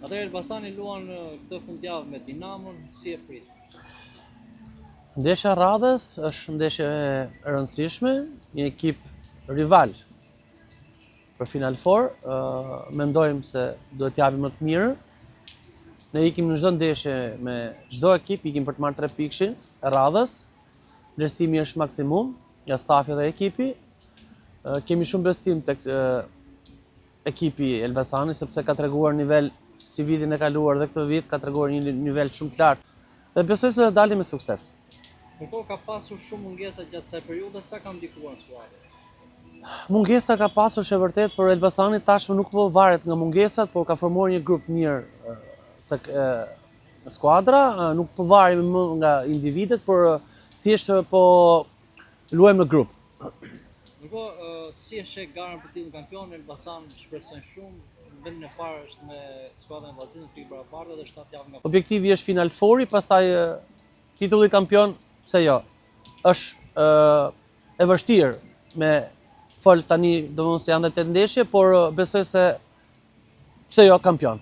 Atëherë Elbasani luan këtë fundjavë me Dinamon, si e pris? Ndeshja e radhës është ndeshje e rëndësishme, një ekip rival për Final Four. Mendojmë se duhet t'japim më të mirë. Ne ikim në çdo ndeshje me çdo ekip, ikim për të marrë 3 pikshin e radhës. Vlerësimi është maksimum, nga stafi dhe ekipi. Kemi shumë besim tek ekipi Elbasani, sepse ka treguar nivel si vitin e kaluar dhe këtë vit, ka treguar një nivel shumë të lartë. Dhe besoj se do dalim me sukses. Ndërkohë ka pasur shumë mungesa gjatë kësaj periudhe, sa ka ndikuar në skuadrë? Mungesa ka pasur që vërtet, por Elbasani tashmë nuk po varet nga mungesat, por ka formuar një grup mirë tek skuadra, nuk po varet më nga individet, por thjesht po luajmë në grup. Ndërkohë, si e sheh garën për titullin kampion, Elbasani shpresojnë shumë. Vendin e parë është me skuadrën e Vllaznisë, pikë barabartë dhe 7 javë nga. Objektivi është Final Fouri, pastaj titulli kampion, pse jo. Është e vështirë me fol tani, domethënë se janë 8 ndeshje, por besoj se pse jo kampion.